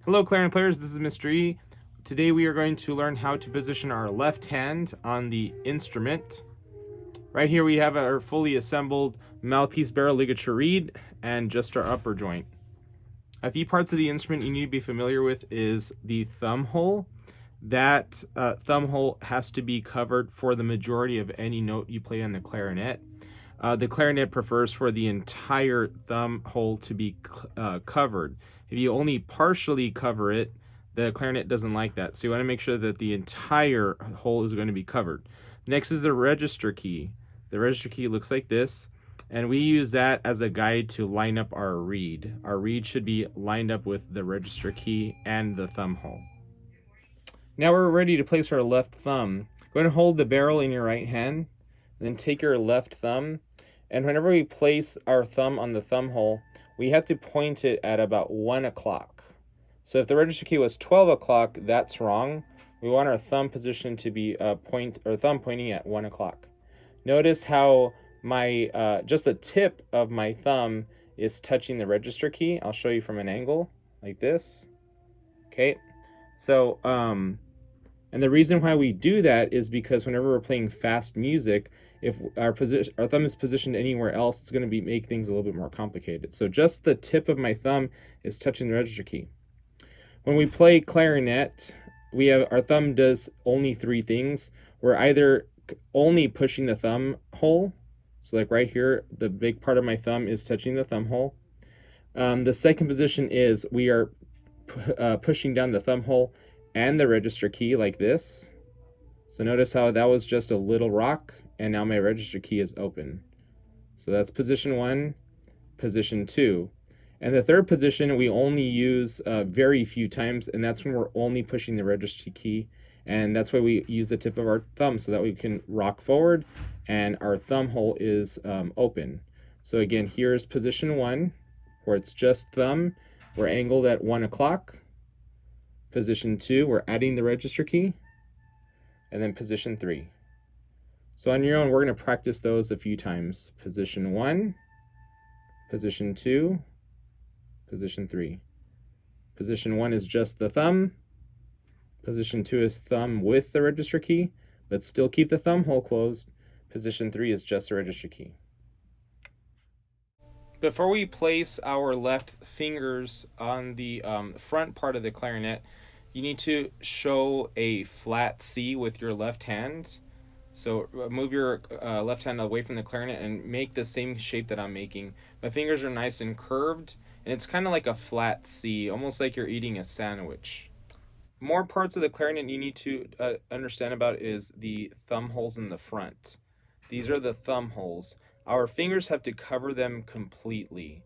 Hello clarinet players, this is Mr. E. Today we are going to learn how to position our left hand on the instrument. Right here we have our fully assembled mouthpiece, barrel, ligature, reed, and just our upper joint. A few parts of the instrument you need to be familiar with is the thumb hole. That thumb hole has to be covered for the majority of any note you play on the clarinet. The clarinet prefers for the entire thumb hole to be covered. If you only partially cover it, the clarinet doesn't like that. So you want to make sure that the entire hole is going to be covered. Next is the register key. The register key looks like this, and we use that as a guide to line up our reed. Our reed should be lined up with the register key and the thumb hole. Now we're ready to place our left thumb. Go ahead and hold the barrel in your right hand, then take your left thumb, and whenever we place our thumb on the thumb hole, we have to point it at about 1 o'clock. So if the register key was 12 o'clock, that's wrong. We want our thumb position to be thumb pointing at 1 o'clock. Notice how my just the tip of my thumb is touching the register key. I'll show you from an angle like this. Okay, so and the reason why we do that is because whenever we're playing fast music, if our thumb is positioned anywhere else, it's going to make things a little bit more complicated. So just the tip of my thumb is touching the register key. When we play clarinet, our thumb does only three things. We're either only pushing the thumb hole, so like right here, the big part of my thumb is touching the thumb hole. The second position is we are pushing down the thumb hole and the register key like this. So notice how that was just a little rock, and now my register key is open. So that's position 1, position 2. And the third position we only use very few times, and that's when we're only pushing the register key. And that's why we use the tip of our thumb, so that we can rock forward and our thumb hole is open. So again, here's position 1, where it's just thumb. We're angled at 1 o'clock. Position 2, we're adding the register key. And then position 3. So on your own, we're going to practice those a few times. Position 1, position 2, position 3. Position 1 is just the thumb. Position 2 is thumb with the register key, but still keep the thumb hole closed. Position 3 is just the register key. Before we place our left fingers on the front part of the clarinet, you need to show a flat C with your left hand. So move your left hand away from the clarinet and make the same shape that I'm making. My fingers are nice and curved, and it's kind of like a flat C, almost like you're eating a sandwich. More parts of the clarinet you need to understand about is the thumb holes in the front. These are the thumb holes. Our fingers have to cover them completely.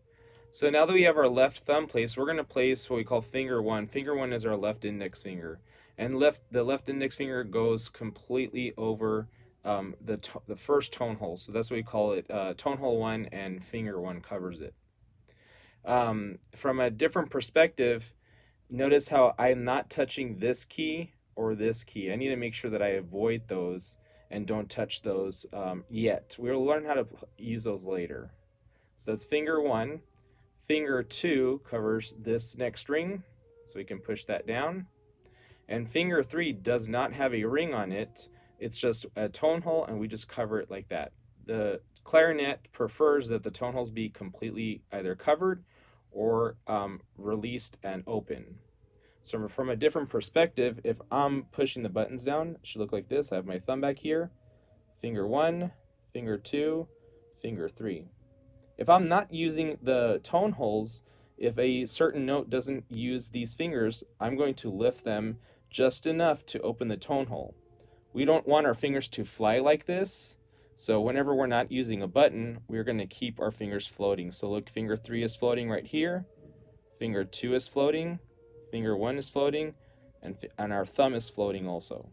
So now that we have our left thumb placed, we're going to place what we call finger 1. Finger 1 is our left index finger. And the left index finger goes completely over the first tone hole. So that's what we call it, tone hole 1, and finger 1 covers it. From a different perspective, notice how I'm not touching this key or this key. I need to make sure that I avoid those and don't touch those yet. We'll learn how to use those later. So that's finger 1. Finger 2 covers this next ring, so we can push that down. And finger 3 does not have a ring on it. It's just a tone hole, and we just cover it like that. The clarinet prefers that the tone holes be completely either covered or released and open. So from a different perspective, if I'm pushing the buttons down, it should look like this. I have my thumb back here, finger 1, finger 2, finger 3. If I'm not using the tone holes, if a certain note doesn't use these fingers, I'm going to lift them just enough to open the tone hole. We don't want our fingers to fly like this, so whenever we're not using a button, we're going to keep our fingers floating. So look, finger 3 is floating right here, finger 2 is floating, finger 1 is floating, and our thumb is floating also.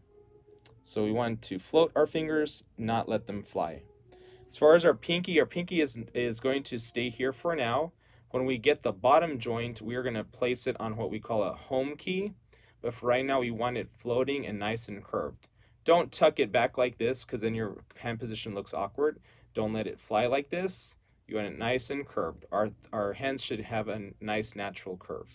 So we want to float our fingers, not let them fly. As far as our pinky is going to stay here for now. When we get the bottom joint, we are going to place it on what we call a home key. But for right now, we want it floating and nice and curved. Don't tuck it back like this, because then your hand position looks awkward. Don't let it fly like this. You want it nice and curved. Our hands should have a nice natural curve.